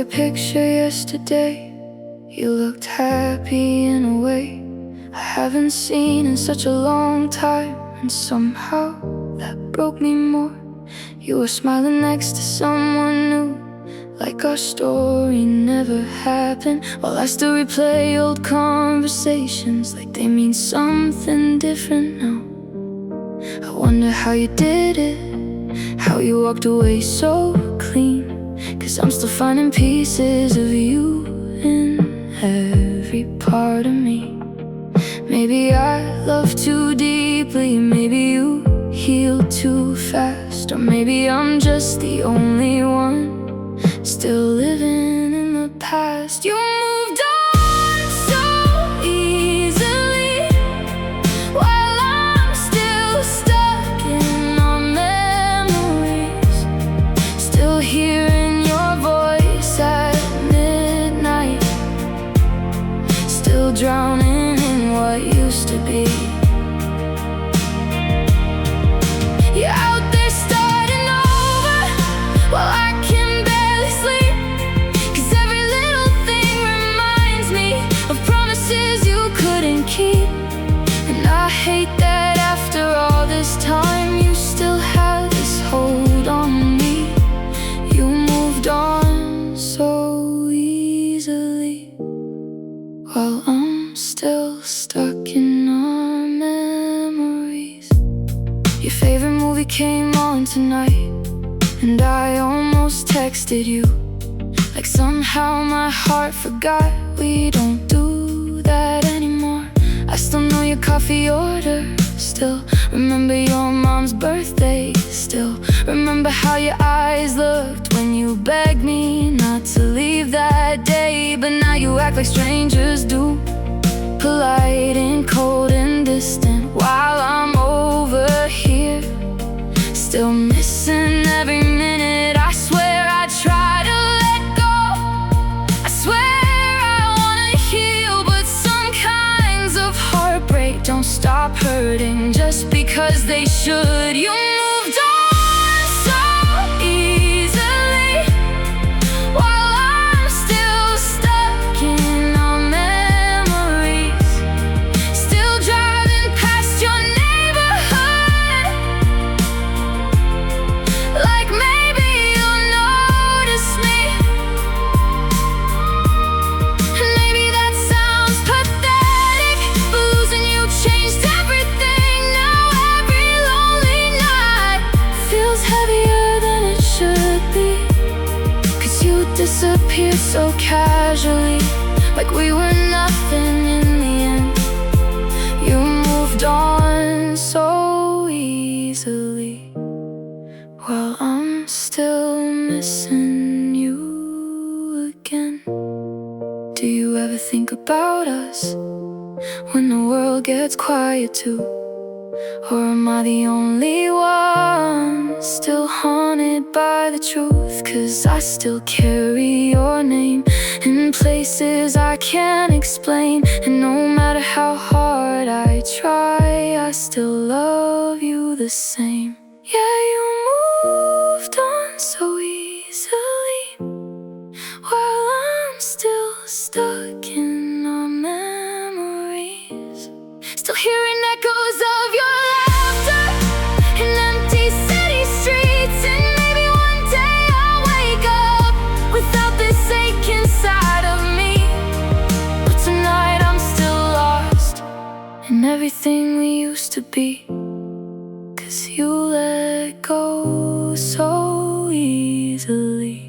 picture yesterday. You looked happy in a way I haven't seen in such a long time, and somehow that broke me more. You were smiling next to someone new, like our story never happened, while I still replay old conversations like they mean something different now. I wonder how you did it, how you walked away so clean, 'cause I'm still finding pieces of you in every part of me. Maybe I love too deeply, maybe you heal too fast, or maybe I'm just the only one still living in the past. You moved on so easily, while I'm still stuck in our memories, still hearing your voice at midnight, still drowning in what used to be. You're out there starting over while I can barely sleep, 'cause every little thing reminds me of promises you couldn't keep. And I hate that after all this time you still have this hold on me. You moved on so easily, while I'm still stuck in our memories. Your favorite movie came on tonight, and I almost texted you, like somehow my heart forgot we don't do that anymore. I still know your coffee order, still remember your mom's birthday, still remember how your eyes looked when you begged me not to leave that day. But now you act like strangers do, polite and cold and distant, while I'm over here still missing every minute. I swear I try to let go, I swear I wanna heal, but some kinds of heartbreak don't stop hurting just because they should. You moved on so easily, while I'm still stuck in our memories, still driving past your neighborhood, like maybe you'll notice me. And maybe that sounds pathetic, but losing you changed everything. Now every lonely night feels heavier than it should be, 'cause you disappeared so casually, like we were nothing in the end. You moved on so easily, while I'm still missing you again. Do you ever think about us when the world gets quiet too? Or am I the only one still haunted by the truth? 'Cause I still carry your name in places I can't explain, and no matter how hard I try, I still love you the same. Yeah, you moved on so easily, while I'm still stuck in our memories, still hearing echoes of your laughter in empty city streets. And maybe one day I'll wake up without this ache inside of me, but tonight I'm still lost in everything we used to be, 'cause you let go so easily,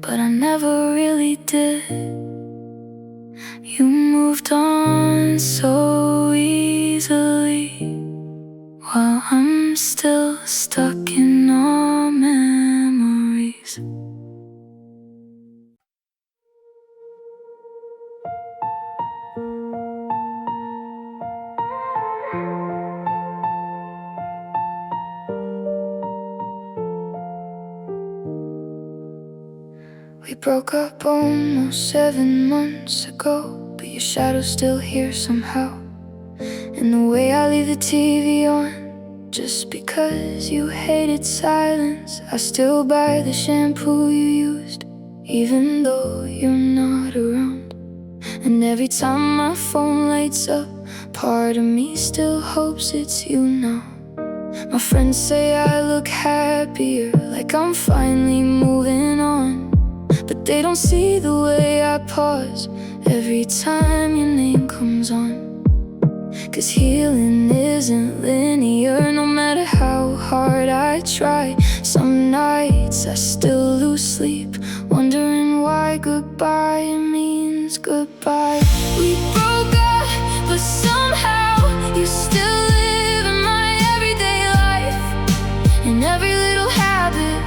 but I never really did. You moved on so easily, while I'm still stuck in our memories. We broke up almost 7 months ago, but your shadow's still here somehow. And the way I leave the TV on, just because you hated silence, I still buy the shampoo you used. even though you're not around. And every time my phone lights up, part of me still hopes it's you now. My friends say I look happier, like I'm finally moving on. But they don't see the way I pause every time your name comes on. 'Cause healing isn't linear, no matter how hard I try. Some nights I still lose sleep, wondering why goodbye means goodbye. We broke up, but somehow you still live in my everyday life. In every little habit,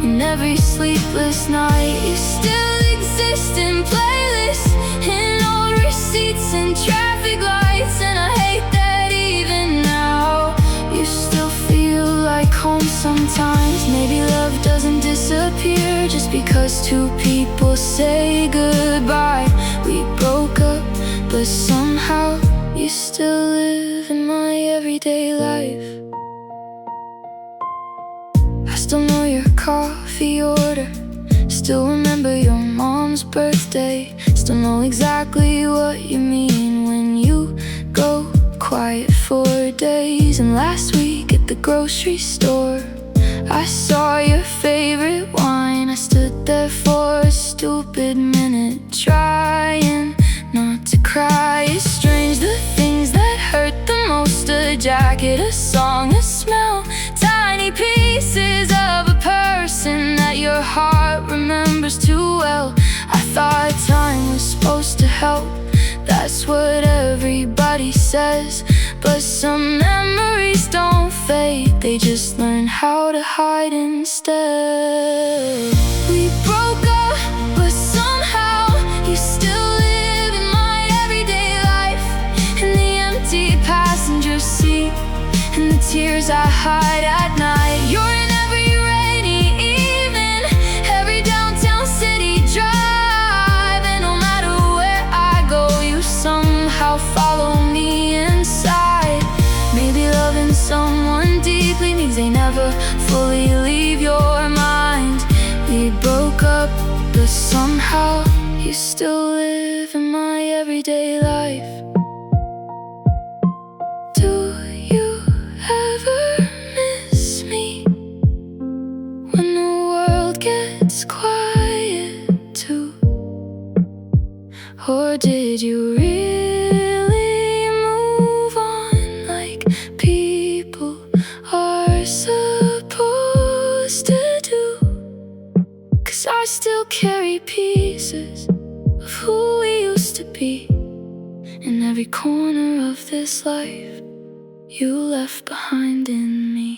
in every sleepless night, you still exist in playlists, in old receipts and traffic lights. And I hate that even now you still feel like home sometimes. Maybe love doesn't disappear just because two people say goodbye. We broke up, but somehow you still live in my everyday life. I still know your coffee order, still remember your mom's birthday, still know exactly what you mean when you go quiet for days. And last week at the grocery store, I saw your favorite wine. I stood there for a stupid minute, trying not to cry. It's strange, the things that hurt the most: a jacket, a song, a smell, tiny pieces of a person that your heart remembers too well. I thought time was supposed to help, that's what everybody says. But some memories don't fade, they just learn how to hide instead. We broke up, but somehow you still live in my everyday life. In the empty passenger seat, and the tears I hide at night. You're in every rainy evening, every downtown city drive. And no matter where I go, you somehow follow me inside. Maybe loving someone deeply means they never fully leave your mind. We broke up, but somehow you still live in my everyday life. Do you ever miss me when the world gets quiet too? Or did you really move on like people are supposed to do? 'Cause I still carry pieces of who we used to be. In every corner of this life you left behind in me.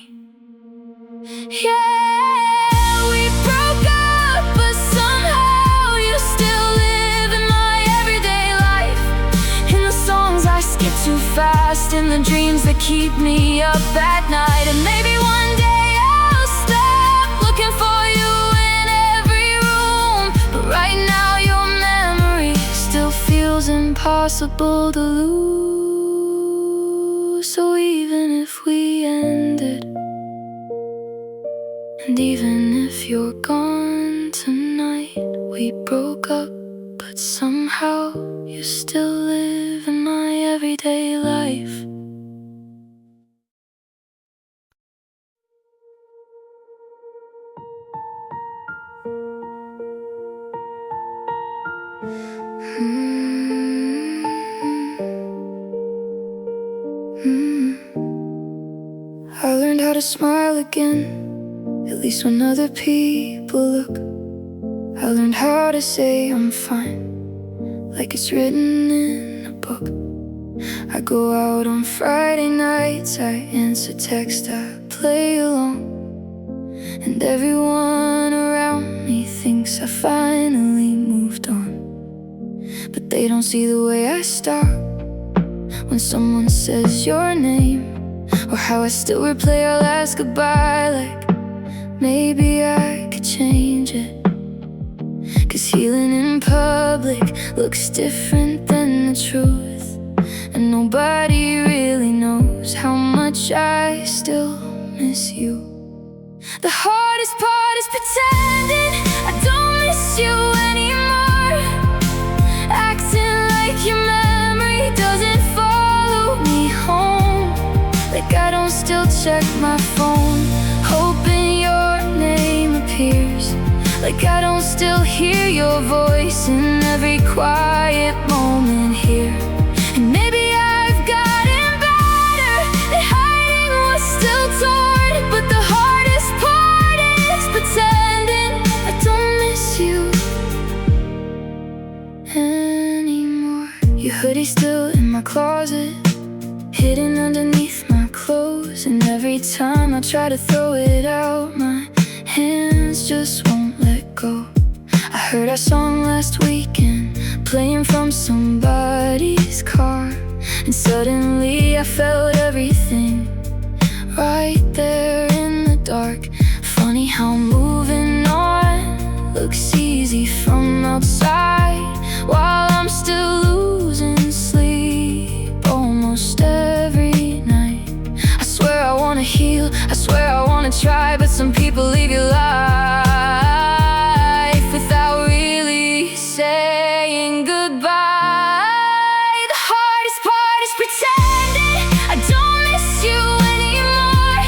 Yeah, we broke up, but somehow you still live in my everyday life. In the songs I skip too fast, in the dreams that keep me up at night. And maybe one day I'll stop looking for you in every room, but right now your memory still feels impossible to lose. So even if we ended, and even if you're gone tonight, we broke up, but somehow you still live in my everyday life. I learned how to smile again, at least when other people look. I learned how to say I'm fine, like it's written in a book. I go out on Friday nights, I answer text, I play along. And everyone around me thinks I finally moved on. But they don't see the way I stop when someone says your name, or how I still replay our last goodbye like maybe I could change it. 'Cause healing in public looks different than the truth, and nobody really knows how much I still miss you. The hardest part is pretending I don't check my phone, hoping your name appears. Like I don't still hear your voice in every quiet moment here. And maybe I've gotten better at hiding what's still torn, but the hardest part is pretending I don't miss you anymore. Your hoodie's still in my closet, hidden underneath my clothes. And every time I try to throw it out, my hands just won't let go. I heard our song last weekend, playing from somebody's car, and suddenly I felt everything right there in the dark. Funny how moving on looks easy from outside, while I'm still losing sleep almost every night. I swear I wanna heal, I swear I wanna try, but some people leave your life without really saying goodbye. The hardest part is pretending I don't miss you anymore,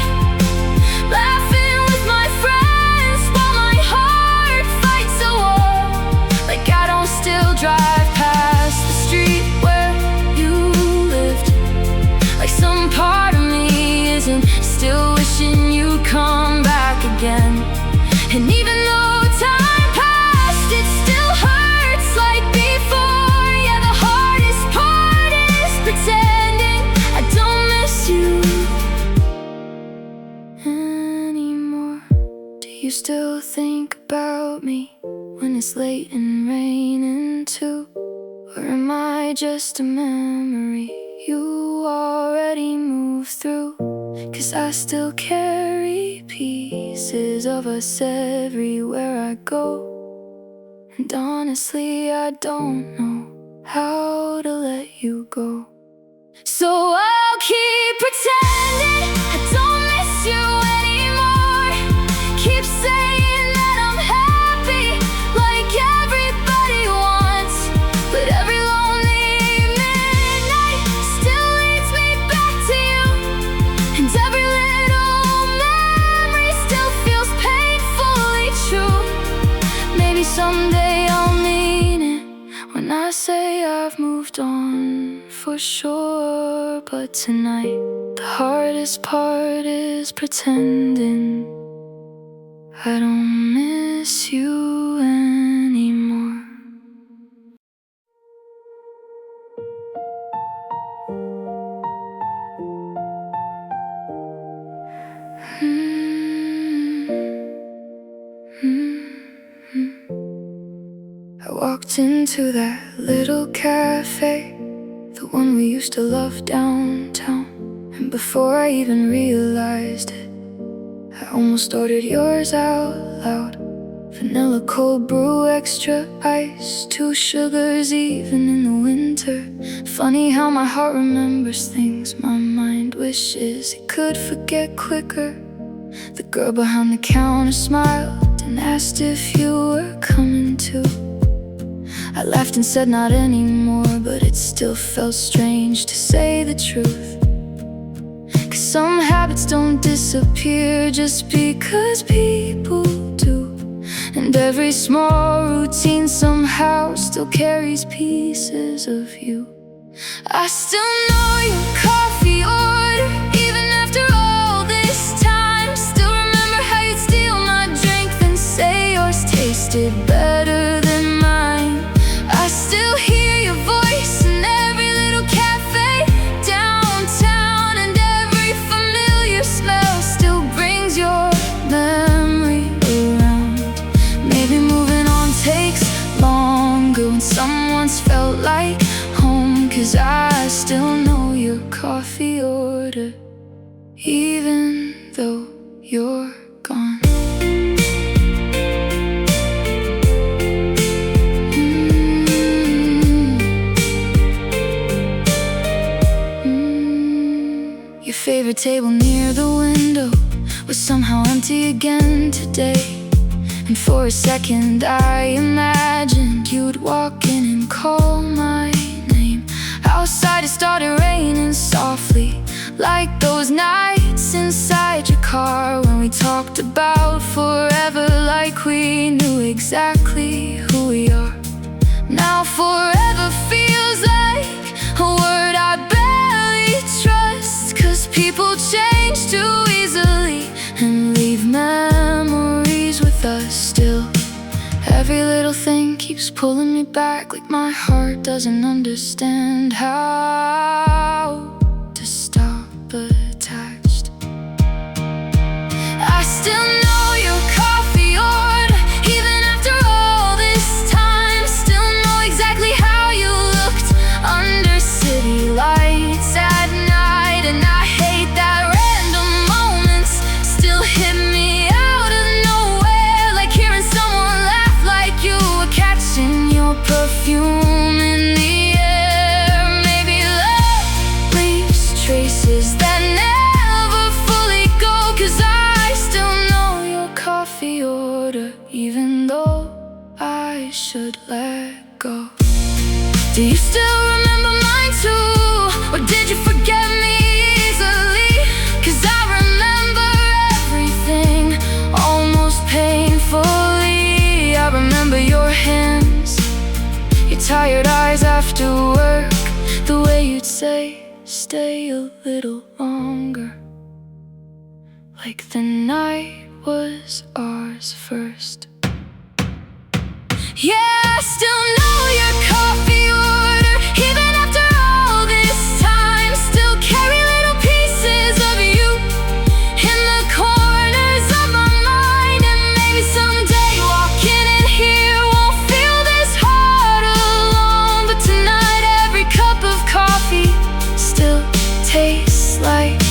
laughing with my friends while my heart fights a war. Like I don't still drive past the street where you lived, like some part of me isn't still wishing you'd come back again. And even though time passed, it still hurts like before. Yeah, the hardest part is pretending I don't miss you anymore. Do you still think about me when it's late and raining too? Or am I just a memory you already moved through? 'Cause I still carry pieces of us everywhere I go, and honestly I don't know how to let you go. So I'll keep pretending I don't miss you anymore, keep saying that I'm happy like everybody wants, but every lonely midnight still leads me back to you. And every little memory still feels painfully true. Maybe someday I'll mean it when I say I've moved on for sure. But tonight, the hardest part is pretending I don't miss you anymore. I walked into that little cafe, the one we used to love downtown, and before I even realized it, I almost ordered yours out loud. Vanilla cold brew, extra ice, 2 sugars even in the winter. Funny how my heart remembers things my mind wishes it could forget quicker. The girl behind the counter smiled and asked if you were coming too. I laughed and said not anymore, but it still felt strange to say the truth. 'Cause some habits don't disappear just because people do, and every small routine somehow still carries pieces of you. I still know your coffee order, even after all this time. Still remember how you'd steal my drink, then say yours tasted better than mine. I still hear your voice in every little cafe downtown, and every familiar smell still brings your memory around. Maybe moving on takes longer when someone's felt like home, 'cause I still know your coffee order, even though you're gone. Your favorite table near the window was somehow empty again today, and for a second I imagined you'd walk in and call my name. Outside it started raining softly, like those nights in car when we talked about forever, like we knew exactly who we are. Now forever feels like a word I barely trust, 'cause people change too easily and leave memories with us still. Every little thing keeps pulling me back, like my heart doesn't understand how to stop attached. I still know your coffee order, even after all this time. Still know exactly how you looked under city lights at night. And I hate that random moments still hit me out of nowhere, like hearing someone laugh like you were catching your perfume in the air. Maybe love leaves traces that never fully go, 'cause I still know your coffee order, even though I should let go. Do you still remember mine too, or did you forget me easily? 'Cause I remember everything almost painfully. I remember your hands, your tired eyes after work, the way you'd say, stay a little longer, like the night was ours first. Yeah, I still know your coffee order, even after all this time. Still carry little pieces of you in the corners of my mind. And maybe someday walking in here won't feel this hard alone. But tonight every cup of coffee still tastes like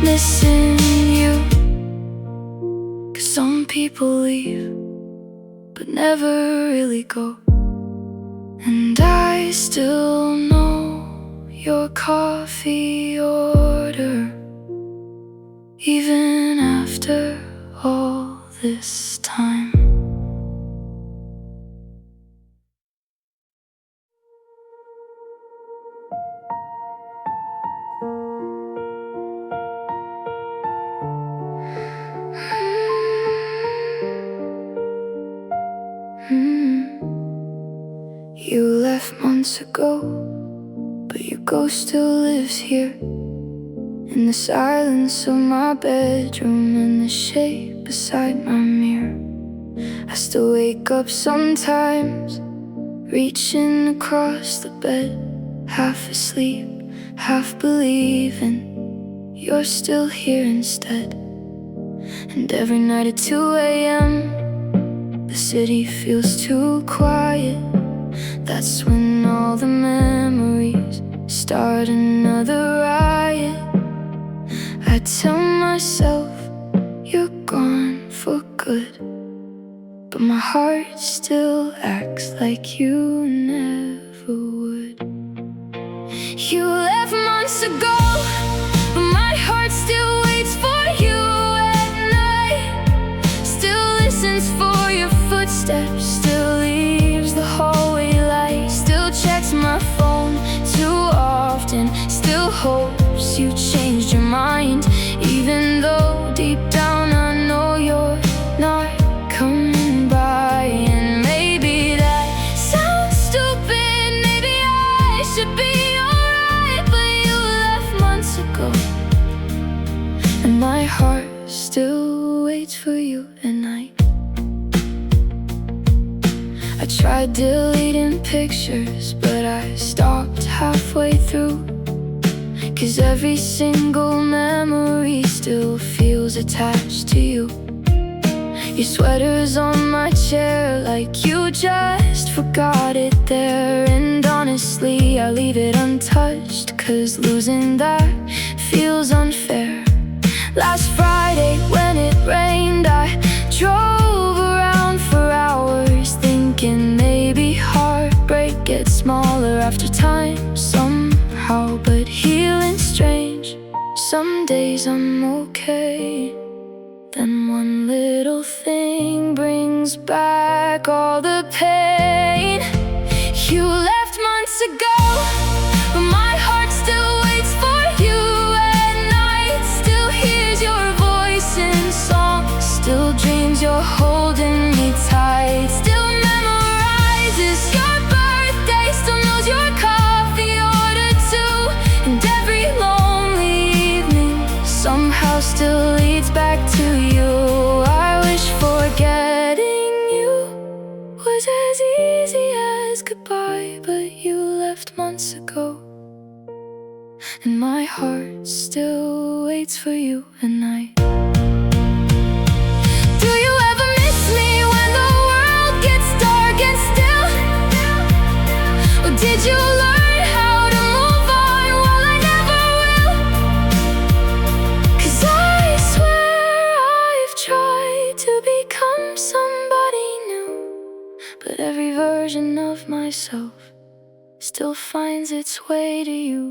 missing you. 'Cause some people leave but never really go, and I still know your coffee order, even after all this time. You left months ago, but your ghost still lives here, in the silence of my bedroom, in the shade beside my mirror. I still wake up sometimes, reaching across the bed, half asleep, half believing you're still here instead. And every night at 2 a.m. the city feels too quiet. That's when all the memories start another riot. I tell myself you're gone for good, but my heart still acts like you never would. You left months ago, but my heart still waits for you at night. Still listens for your footsteps, still leaves the hallway light. Still checks my phone too often, still hopes you changed your mind, even though deep down I know you're not coming by. And maybe that sounds stupid, maybe I should be alright, but you left months ago, and my heart still waits for you at night. I tried deleting pictures, but I stopped halfway through, 'cause every single memory still feels attached to you. Your sweater's on my chair, like you just forgot it there. And honestly, I leave it untouched, 'cause losing that feels unfair. Last Friday when it rained, I drove around for hours, thinking maybe heartbreak gets smaller after time somehow. But healing's strange, some days I'm okay, then one little thing brings back all the pain. You left months ago, but my heart still waits for you at night. Still hears your voice by, but you left months ago. And my heart still waits for you at night. Do you ever miss me when the world gets dark and still? Or did you learn how to move on while I never will? 'Cause I swear I've tried to become somebody new, but every version of myself still finds its way to you.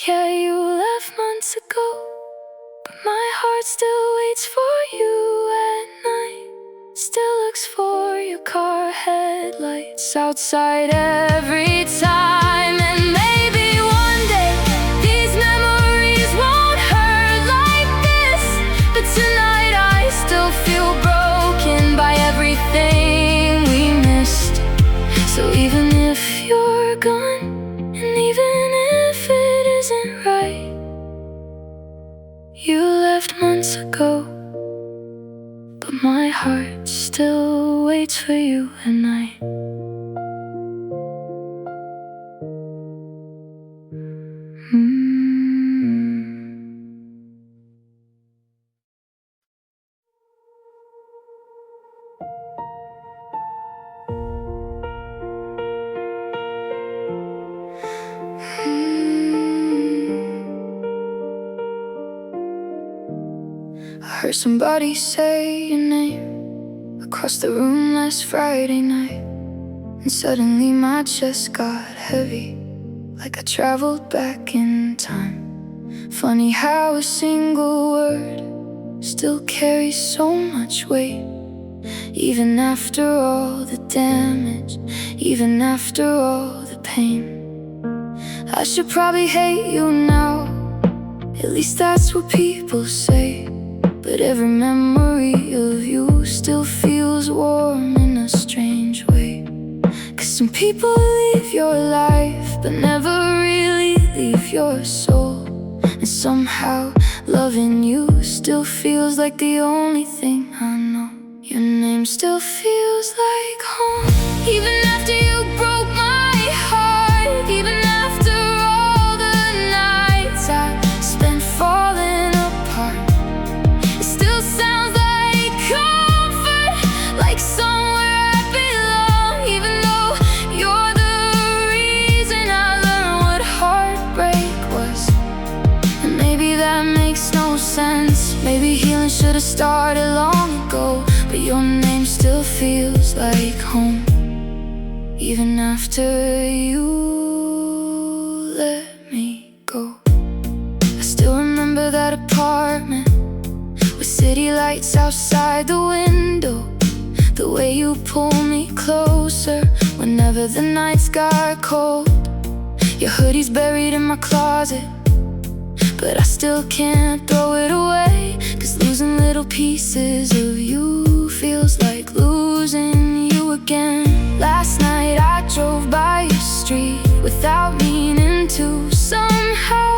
Yeah, you left months ago, but my heart still waits for you at night. Still looks for your car headlights outside every time. And maybe one day these memories won't hurt like this, but tonight I still feel broken by everything we missed. So even if you're gone, and even if it isn't right, you left months ago, but my heart still waits for you at night. I heard somebody say your name across the room last Friday night, and suddenly my chest got heavy, like I traveled back in time. Funny how a single word still carries so much weight, even after all the damage, even after all the pain. I should probably hate you now, at least that's what people say. But every memory of you still feels warm in a strange way. 'Cause some people leave your life, but never really leave your soul. And somehow loving you still feels like the only thing I know. Your name still feels like home, even after you broke my heart. Even after all the nights I spent falling apart, it still sounds like comfort, like somewhere I belong. Even though you're the reason I learned what heartbreak was. And maybe that makes no sense, maybe healing should have started long ago. But your name still feels like home, even after you let me go. I still remember that apartment with city lights outside the window, the way you pull me closer whenever the nights got cold. Your hoodie's buried in my closet, but I still can't throw it away. 'Cause losing little pieces of you feels like losing you again. Last night I drove by your street without meaning to somehow,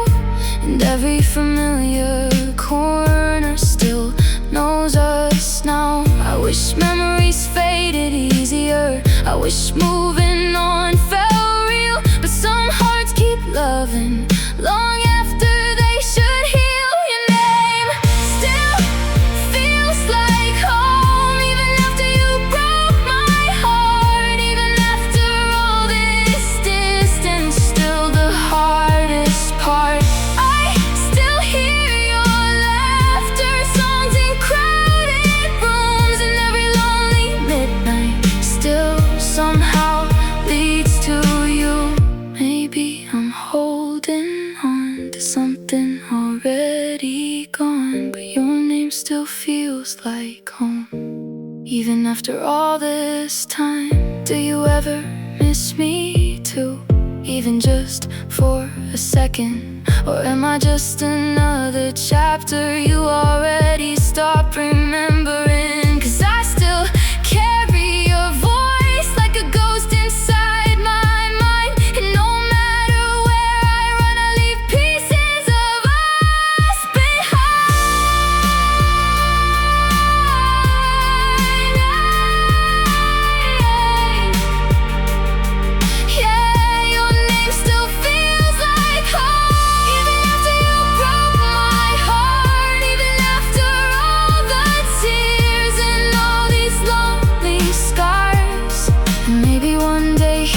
and every familiar corner still knows us now. I wish memories faded easier, I wish moving on felt real. But some hearts keep loving long after they should heal. Your name still feels like home, even after you broke my heart. Even after all this distance, still the hardest part. I still hear your laughter, songs in crowded rooms, and every lonely midnight still somehow leads to you. Maybe I'm holding on to something already gone, but your name still feels like home, even after all this time. Do you ever miss me too, even just for a second? Or am I just another chapter you already stopped remembering? 'Cause I still carry your voice like a ghost inside my mind, and no matter where I run, I leave pieces of us behind.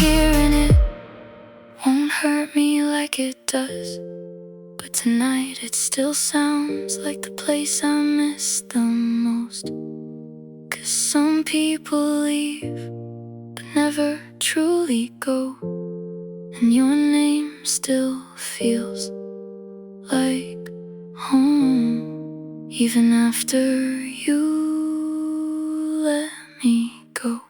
hearing it won't hurt me like it does, but tonight it still sounds like the place I miss the most. 'Cause some people leave but never truly go, and your name still feels like home, even after you let me go.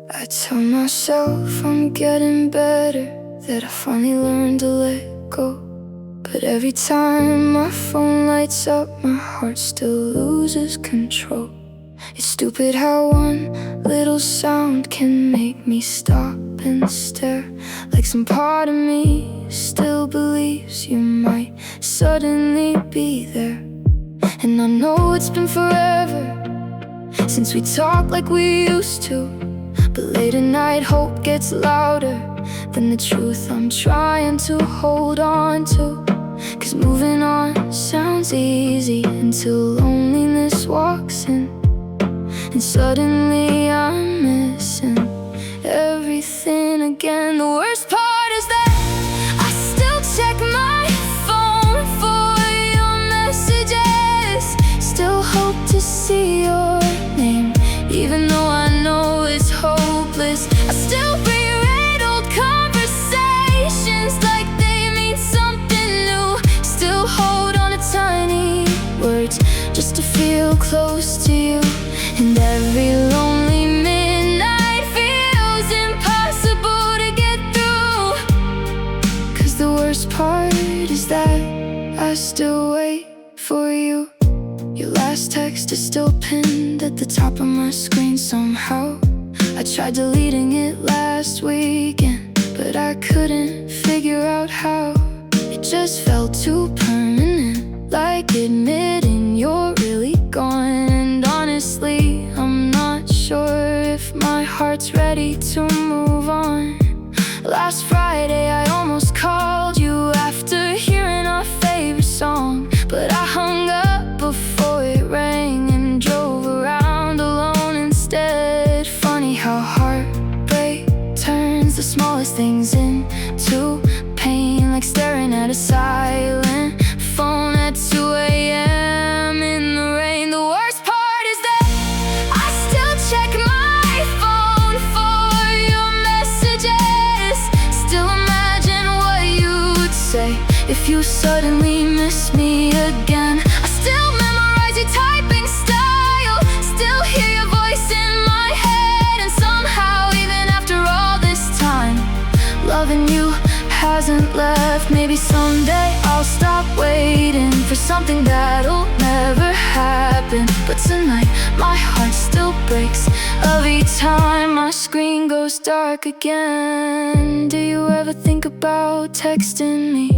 I tell myself I'm getting better, that I finally learned to let go. But every time my phone lights up, my heart still loses control. It's stupid how one little sound can make me stop and stare, like some part of me still believes you might suddenly be there. And I know it's been forever since we talked like we used to, but late at night hope gets louder than the truth I'm trying to hold on to. 'Cause moving on sounds easy until loneliness walks in, and suddenly I'm missing everything again. The worst part is that I still check my phone for your messages, still hope to see your name, even though I know it's hopeless. I still reread old conversations like they mean something new, still hold on to tiny words just to feel close to you. And every lonely midnight feels impossible to get through. 'Cause the worst part is that I still wait for you. Your last text is still pinned at the top of my screen somehow. I tried deleting it last weekend, but I couldn't figure out how. It just felt too permanent, like admitting you're really gone. And honestly, I'm not sure if my heart's ready to move on. Last Friday I almost called you after hearing our favorite song, but I hung up before it rang and drove around alone instead. Funny how heartbreak turns the smallest things into pain, like staring at a silent phone at 2 a.m. in the rain. The worst part is that I still check my phone for your messages, still imagine what you'd say if you suddenly miss me again. I still memorize your typing style, still hear your voice in my head, and somehow even after all this time, loving you hasn't left. Maybe someday I'll stop waiting for something that'll never happen, but tonight my heart still breaks every time my screen goes dark again. Do you ever think about texting me,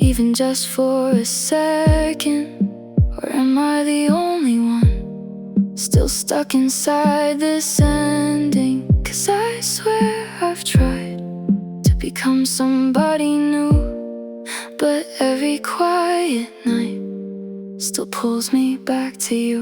even just for a second? Or am I the only one still stuck inside this ending? 'Cause I swear I've tried to become somebody new, but every quiet night still pulls me back to you.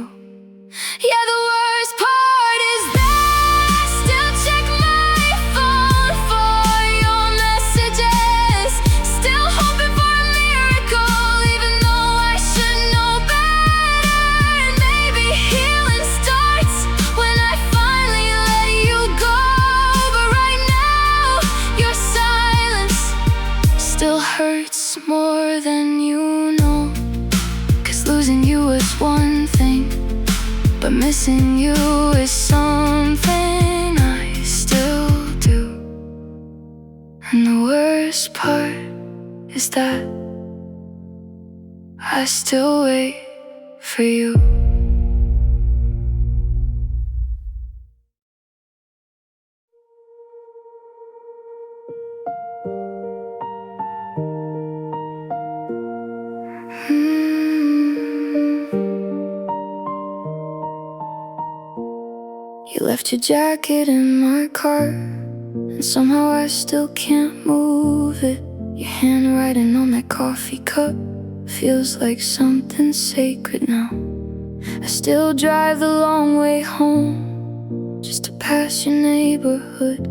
Yeah, the worst part is that I still check my phone for your messages, still hoping for a miracle, even though I should know better. And maybe healing starts when I finally let you go. But right now, your silence still hurts more than you know. 'Cause losing you is one thing, but missing you is something I still do. And the worst part is that I still wait for you. Left your jacket in my car, and somehow I still can't move it. Your handwriting on that coffee cup feels like something sacred now. I still drive the long way home just to pass your neighborhood,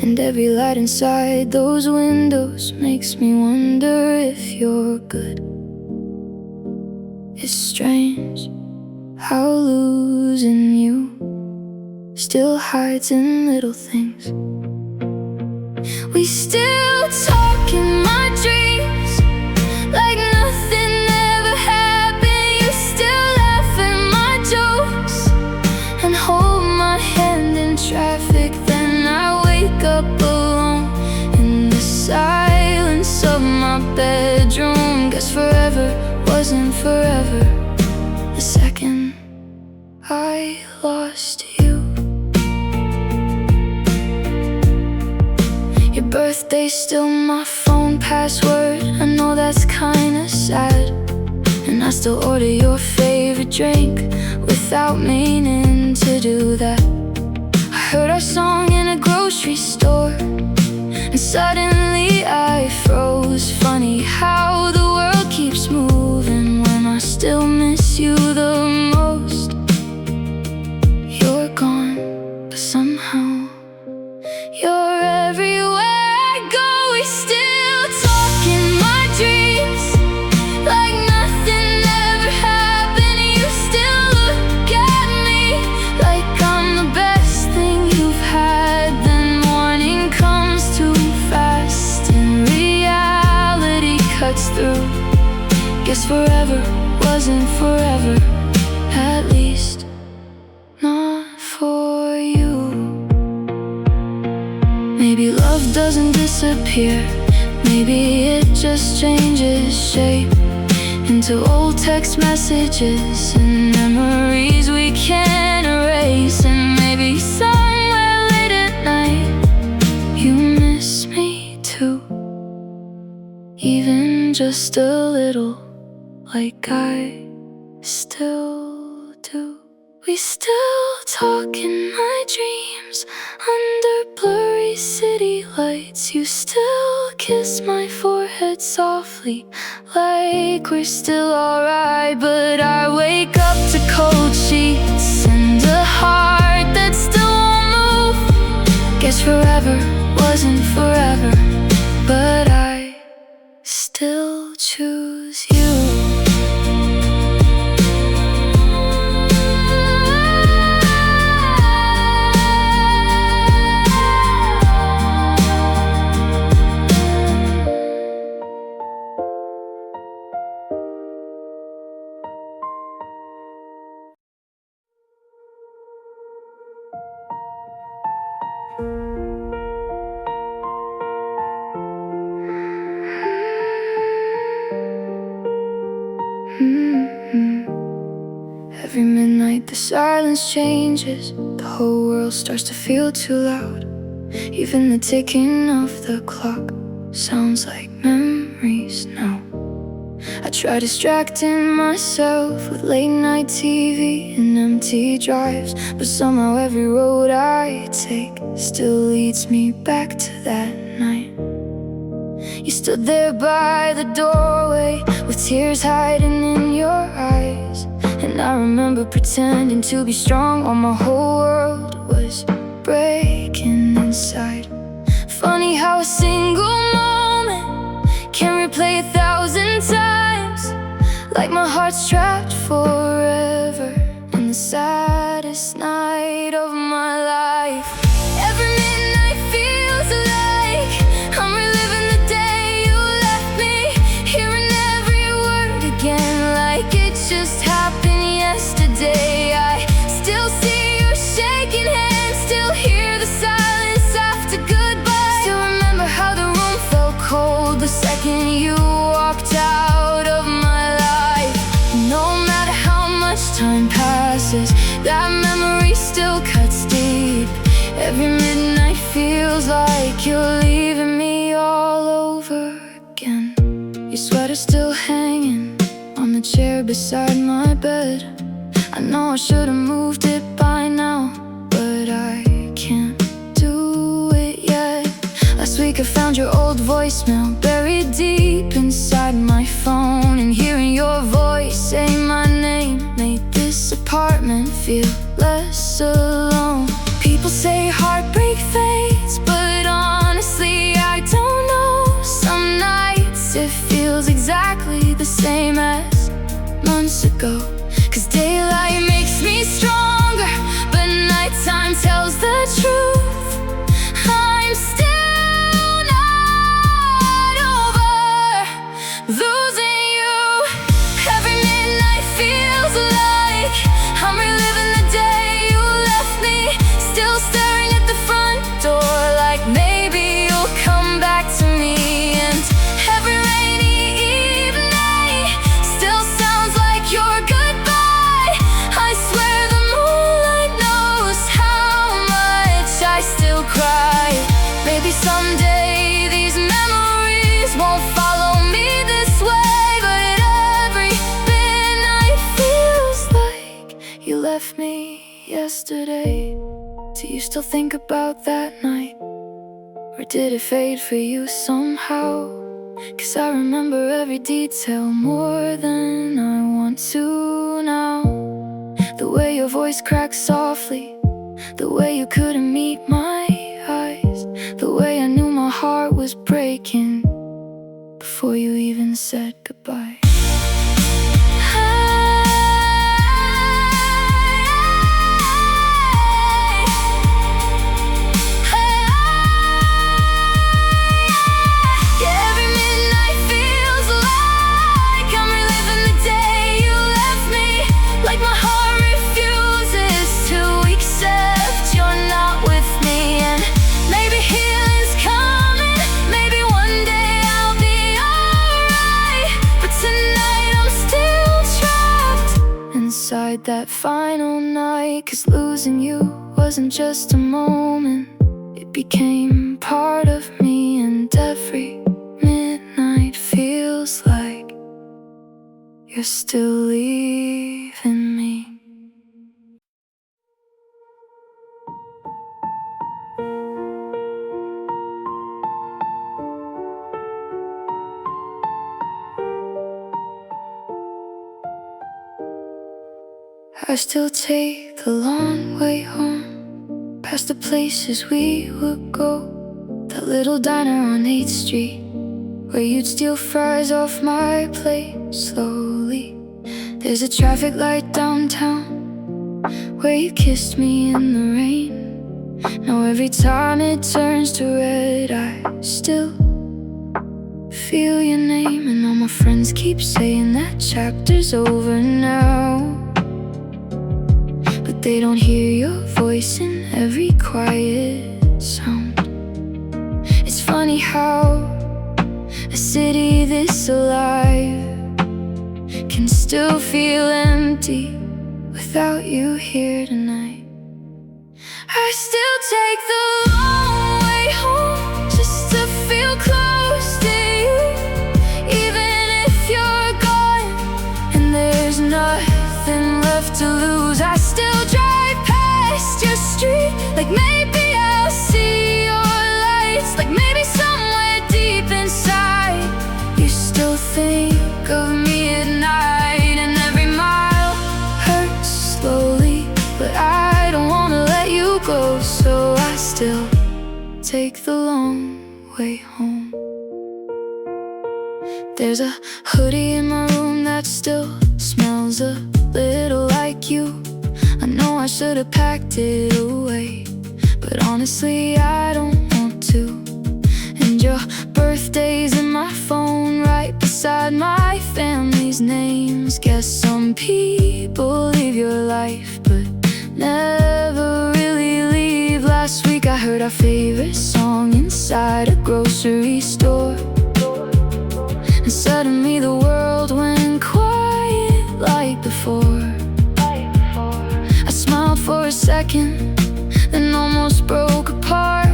and every light inside those windows makes me wonder if you're good. It's strange how losing you still hides in little things. We still talk in my dreams like nothing ever happened. You still laugh at my jokes and hold my hand in traffic. Then I wake up alone in the silence of my bedroom. Guess forever wasn't forever the second I lost you. Your birthday's still my phone password. I know that's kinda sad, and I still order your favorite drink without meaning to do that. I heard our song in a grocery store, and suddenly I froze. Funny how the world keeps moving when I still miss you the most. You're gone, but somehow you're everywhere I go. We still talk in my dreams like nothing ever happened. You still look at me like I'm the best thing you've had. Then morning comes too fast and reality cuts through. Guess forever wasn't forever, at least not for you. Maybe love doesn't disappear, maybe it just changes shape into old text messages and memories we can't erase. And maybe somewhere late at night you miss me too, even just a little, like I still do. We still talk in my dreams under blurry city lights. You still kiss my forehead softly like we're still alright. But I wake up to cold sheets and a heart that still won't move. Guess forever wasn't forever, but I still choose you. Every midnight the silence changes. The whole world starts to feel too loud. Even the ticking of the clock sounds like memories now. I try distracting myself with late night TV and empty drives, but somehow every road I take still leads me back to that night. You stood there by the doorway with tears hiding in your eyes, and I remember pretending to be strong while my whole world was breaking inside. Funny how a single moment can replay 1,000 times, like my heart's trapped forever in the saddest night of my life. Every midnight feels like I'm reliving the day you left me, hearing every word again like it just happened yesterday. I still see your shaking hand, still hear the silence after goodbye. Still remember how the room felt cold the second you walked out of my life. No matter how much time passes, that memory still cuts deep. Every midnight feels like you're leaving me all over again. Your sweater still hanging on the chair beside my bed. I know I should've moved it by now, but I found your old voicemail buried deep inside my phone, and hearing your voice say my name made this apartment feel less alone. People say heartbreak fades, but honestly I don't know. Some nights it feels exactly the same as months ago. 'Cause daylight makes me stronger, but nighttime tells the truth. I'm still not over losing you. Every midnight feels like I'm reliving the day you left me, still staring at the front door like maybe you'll come back to me. And every rainy evening still sounds like your goodbye. I swear the moonlight knows how much I still cry. Maybe someday these memories won't follow me this way, but every midnight feels like you left me yesterday. Do you still think about that night? Or did it fade for you somehow? 'Cause I remember every detail more than I want to now. The way your voice cracked softly, the way you couldn't meet my eyes, the way I knew my heart was breaking before you even said goodbye. Inside that final night, 'cause losing you wasn't just a moment, it became part of me. And every midnight feels like you're still leaving me. I still take the long way home, past the places we would go. That little diner on 8th Street, where you'd steal fries off my plate slowly. There's a traffic light downtown, where you kissed me in the rain. Now every time it turns to red, I still feel your name. And all my friends keep saying that chapter's over now, they don't hear your voice in every quiet sound. It's funny how a city this alive can still feel empty without you here tonight. I still take the long way home just to feel close to you, even if you're gone and there's nothing left to lose. I still drive past your street, like maybe I'll see your lights, like maybe somewhere deep inside you still think of me at night. And every mile hurts slowly, but I don't wanna let you go, so I still take the long way home. There's a hoodie in my room that still smells a little like you. I know I should have packed it away, but honestly I don't want to. And your birthday's in my phone right beside my family's names. Guess some people leave your life but never really leave. Last week I heard our favorite song inside a grocery store, and suddenly the world went quiet like before. I smiled for a second, then almost broke apart.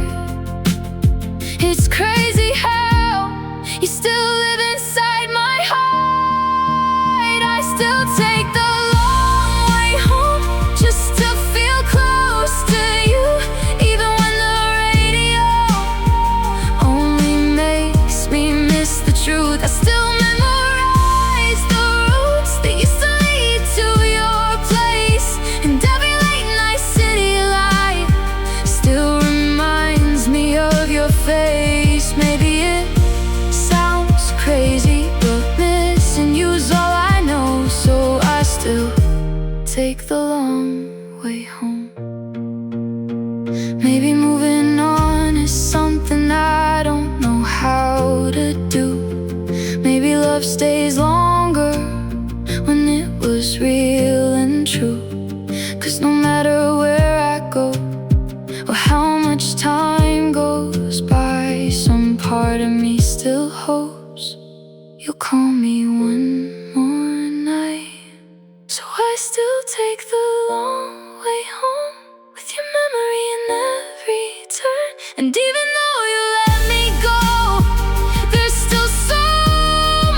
It's crazy how you still live inside my heart. I still take the long way home just to feel close to you, even when the radio only take the long way home. Maybe moving on is something I don't know how to do. Maybe love stays longer when it was real and true. 'Cause no matter where I go or how much time goes by, some part of me still hopes you'll call me one more night. So I still take the long way home with your memory in every turn. And even though you let me go, there's still so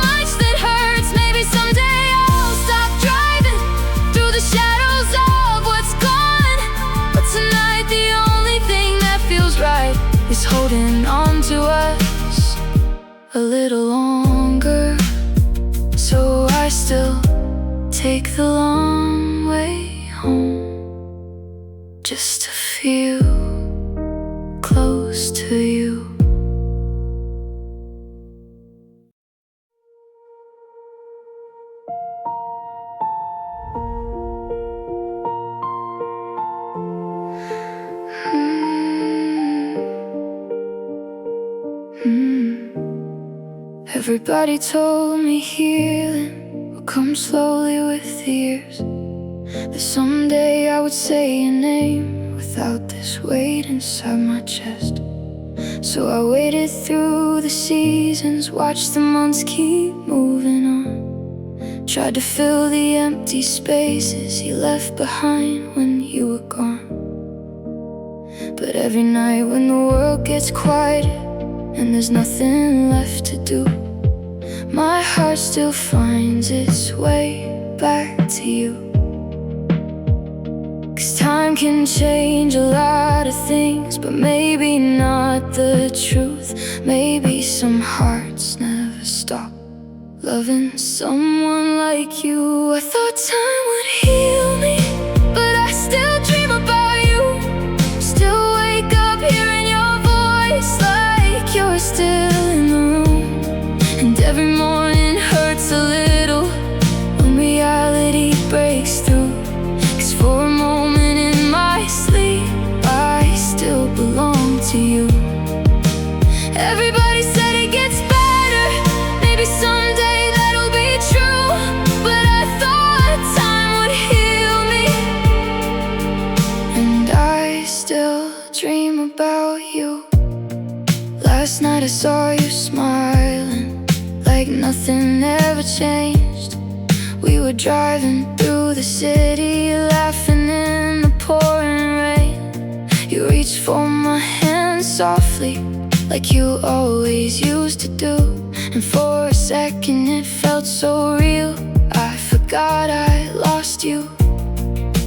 much that hurts. Maybe someday I'll stop driving through the shadows of what's gone. But tonight the only thing that feels right is holding on to us a little longer. So I still take the long way home, just to feel close to you. Everybody told me healing will come slowly with the years, that someday I would say your name without this weight inside my chest. So I waited through the seasons, watched the months keep moving on, tried to fill the empty spaces you left behind when you were gone. But every night when the world gets quiet and there's nothing left to do, my heart still finds its way back to you. 'Cause time can change a lot of things, but maybe not the truth. Maybe some hearts never stop loving someone like you. I thought time would heal me, but I still dream about you. Still wake up hearing your voice like you're still in the room. And every morning hurts a little when reality breaks through. 'Cause for a moment in my sleep I still belong to you. Everybody said it gets better, maybe someday that'll be true. But I thought time would heal me, and I still dream about you. Last night I saw you smiling like nothing ever changed. We were driving through the city, laughing in the pouring rain. You reached for my hand softly, like you always used to do. And for a second it felt so real, I forgot I lost you.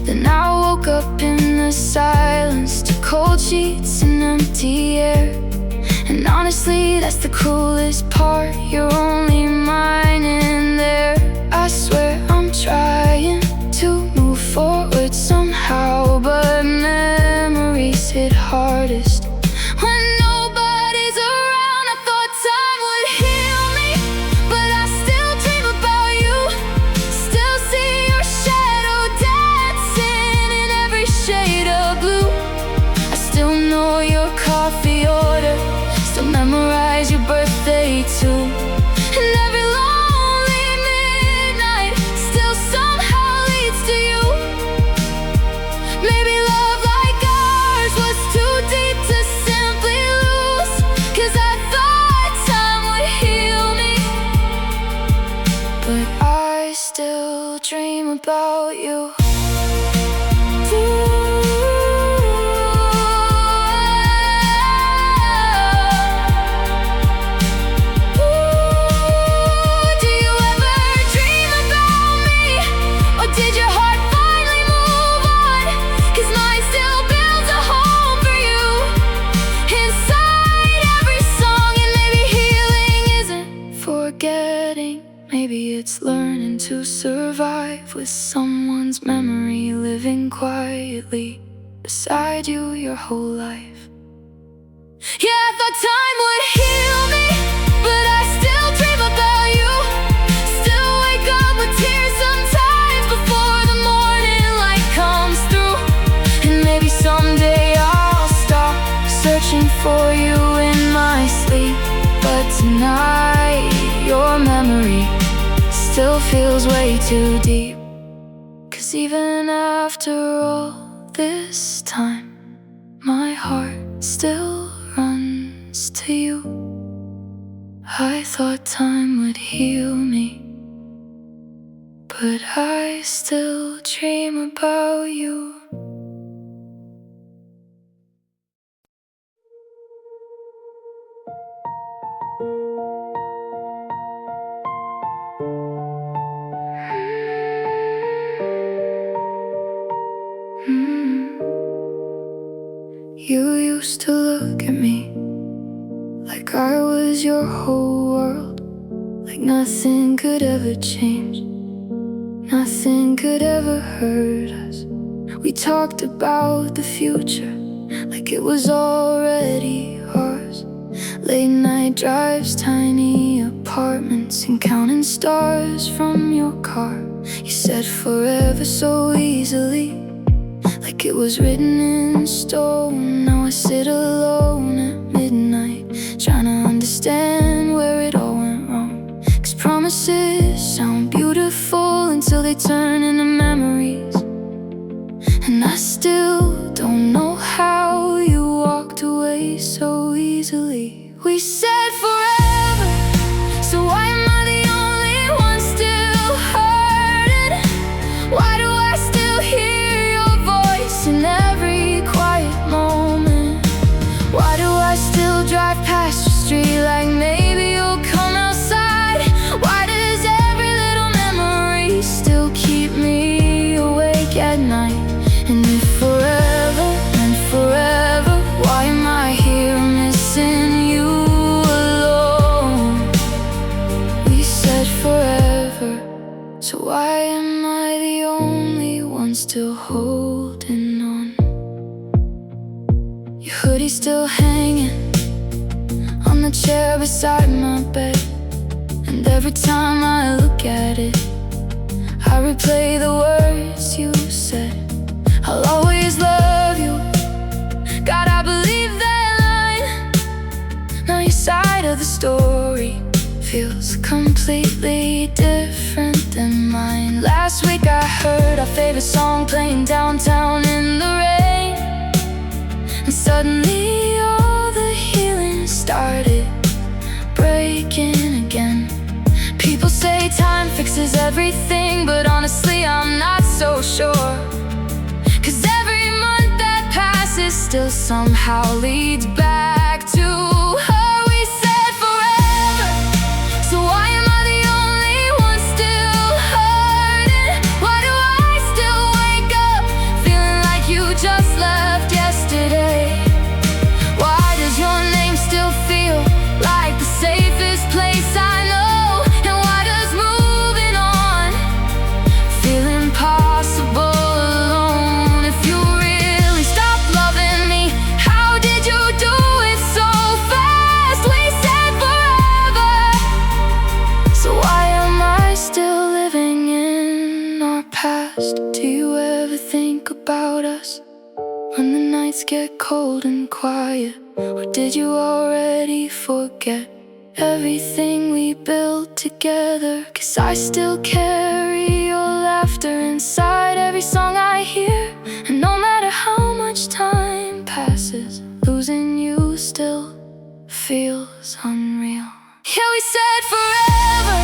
Then I woke up in the silence to cold sheets and empty air. And honestly, that's the coolest part, you're only mine in there. I swear I'm trying to move forward somehow, but memories hit hardest when nobody's around. I thought time would heal me, but I still dream about you. Still see your shadow dancing in every shade of blue. I still know your coffee order, still memorize your birthday too. And every lonely midnight still somehow leads to you. Maybe love like ours was too deep to simply lose. 'Cause I thought time would heal me, but I still dream about you. Maybe it's learning to survive with someone's memory living quietly beside you your whole life. Yeah, I thought time would heal me, but I still dream about you. Still wake up with tears sometimes before the morning still feels way too deep. 'Cause even after all this time, my heart still runs to you. I thought time would heal me, but I still dream about you. You used to look at me like I was your whole world, like nothing could ever change, nothing could ever hurt us. We talked about the future like it was already ours. Late night drives, tiny apartments, and counting stars from your car. You said forever so easily, like it was written in stone. Now I sit alone at midnight, trying to understand where it all went wrong. 'Cause promises sound beautiful until they turn into memories, and I still don't know how you walked away so easily. We said forever, so why am I the only one still hurting? Why do I still hear your voice in every quiet moment? Why do I still drive past your street like maybe you'll come outside? Why does every little memory still keep me awake at night? And if forever and forever, why am I here missing you alone? We said forever, so why am I the only one still holding on? Your hoodie still hanging on the chair beside my bed, and every time I look at it, I replay the words you said. I'll always love you, God, I believe that line. Now your side of the story feels completely different than mine. Last week I heard our favorite song playing downtown in the rain, and suddenly all the healing started breaking again. People say time fixes everything, but honestly I'm not so sure. 'Cause every month that passes still somehow leads back to her. We said forever, so why am I the only one still hurting? Why do I still wake up feeling like you just left yesterday? Why does your name still feel like the safest place I know? And why does moving on feel impossible alone? If you really stopped loving me, how did you do it so fast? We said forever, so why am I still living in our past? Do you ever think about us when the nights get cold and quiet? Or did you already forget everything we built together? 'Cause I still carry your laughter inside every song I hear, and no matter how much time passes, losing you still feels unreal. Yeah, we said forever,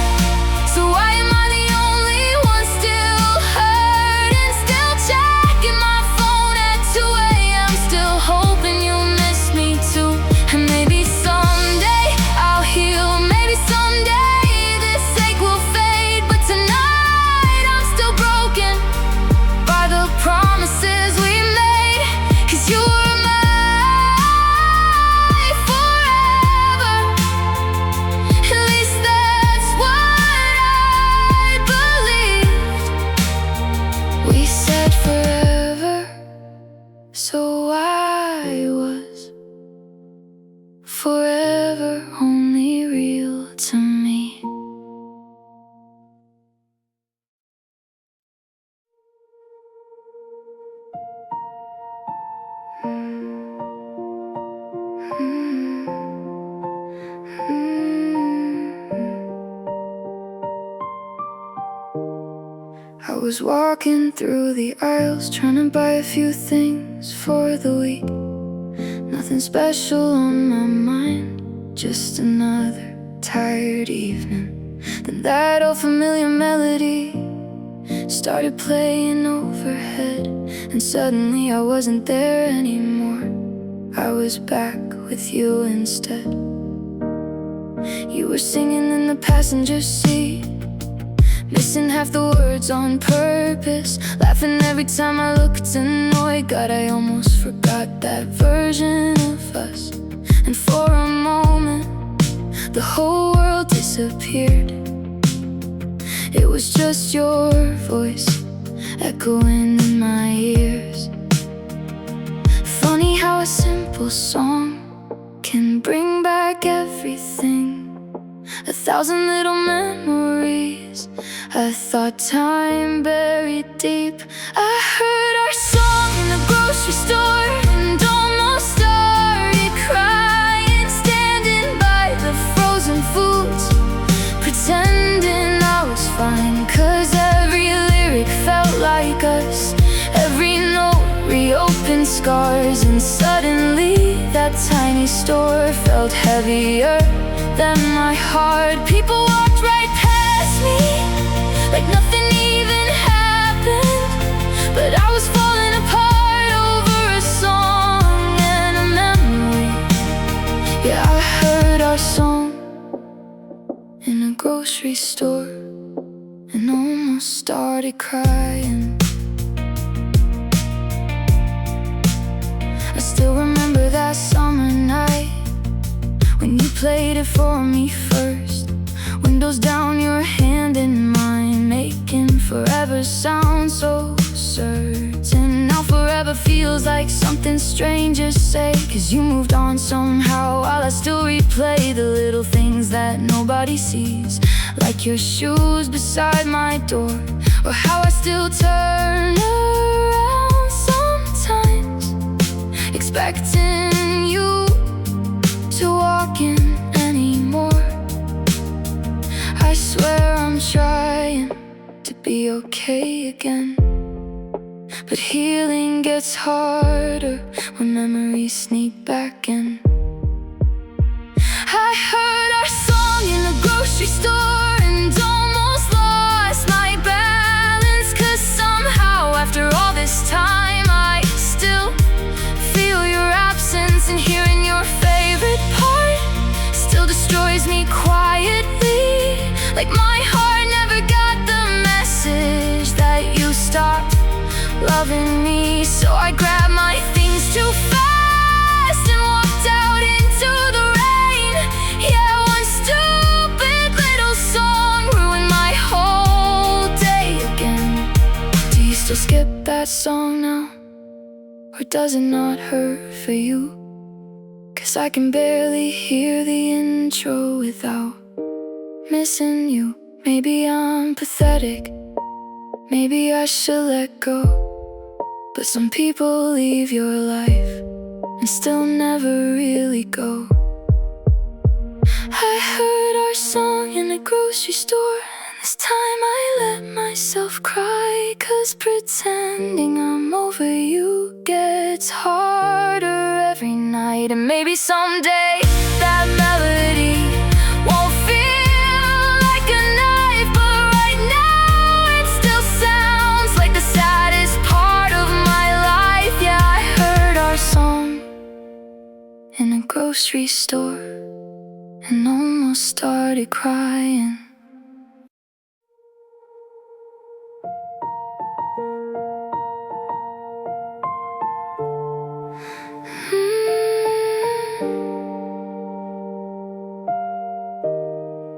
so why am I the only one still hurting? Still checking my phone at 2 a.m., still hoping you miss me too. And maybe someday I'll heal, maybe someday this ache will fade, but tonight I'm still broken by the promises we made. 'Cause you were my forever, at least that I was walking through the aisles, trying to buy a few things for the week. Nothing special on my mind, just another tired evening. Then that old familiar melody started playing overhead, and suddenly I wasn't there anymore. I was back with you instead. You were singing in the passenger seat, missing half the words on purpose, laughing every time I looked annoyed. God, I almost forgot that version of us. And for a moment, the whole world disappeared. It was just your voice echoing in my ears. Funny how a simple song can bring back everything. 1,000 little memories I thought time buried deep. I heard our song in the grocery store and almost started crying, standing by the frozen foods, pretending I was fine. 'Cause every lyric felt like us, every note reopened scars. And suddenly that tiny store felt heavier than my heart. People walked right past me like nothing even happened, but I was falling apart over a song and a memory. Yeah, I heard our song in a grocery store and almost started crying. I still remember that summer night when you played it for me first. Windows down, your hand in mine, making forever sound so certain. Now forever feels like something strangers say, 'cause you moved on somehow, while I still replay the little things that nobody sees, like your shoes beside my door, or how I still turn around sometimes, expecting you to walk in anymore. I swear I'm trying to be okay again, but healing gets harder when memories sneak back in. I heard our song in the grocery store and almost lost my balance, 'cause somehow after all this time I still feel your absence, and hearing your favorite part still destroys me quietly. Like my heart never got the message that you stopped loving me. So I grabbed my things too fast and walked out into the rain. Yeah, one stupid little song ruined my whole day again. Do you still skip that song now? Or does it not hurt for you? 'Cause I can barely hear the intro without missing you. Maybe I'm pathetic, maybe I should let go, but some people leave your life and still never really go. I heard our song in the grocery store, and this time I let myself cry, 'cause pretending I'm over you gets harder every night. And maybe someday that melody won't feel like a knife, but right now it still sounds like the saddest part of my life. Yeah, I heard our song in a grocery store and almost started crying.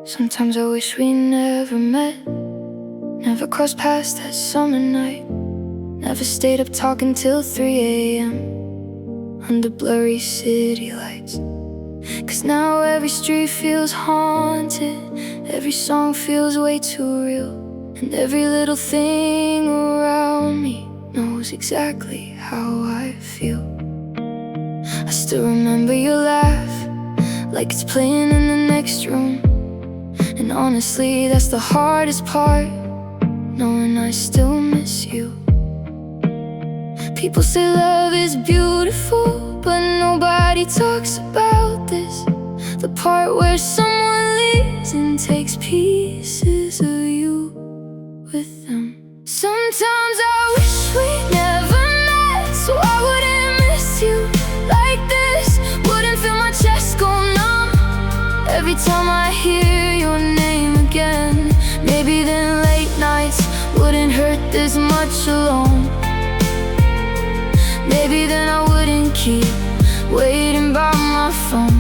Sometimes I wish we never met, never crossed paths that summer night, never stayed up talking till 3 a.m. under blurry city lights. 'Cause now every street feels haunted, every song feels way too real, and every little thing around me knows exactly how I feel. I still remember your laugh, like it's playing in the next room. And honestly, that's the hardest part, knowing I still miss you. People say love is beautiful, but nobody talks about this. The part where someone leaves and takes pieces of you with them. Sometimes I wish we never met, so I wouldn't miss you like this. Wouldn't feel my chest go numb every time I hear your name again. Maybe then late nights wouldn't hurt this much alone. Maybe then I wouldn't keep waiting by my phone.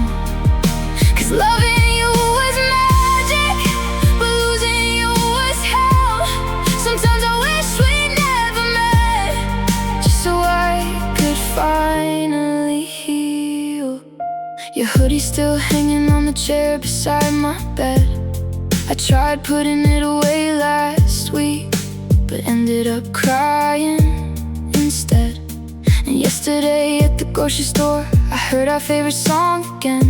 'Cause loving you was magic, but losing you was hell. Sometimes I wish we never met, just so I could finally heal. Your hoodie's still hanging on the chair beside my bed. I tried putting it away last week, but ended up crying instead. And yesterday at the grocery store, I heard our favorite song again.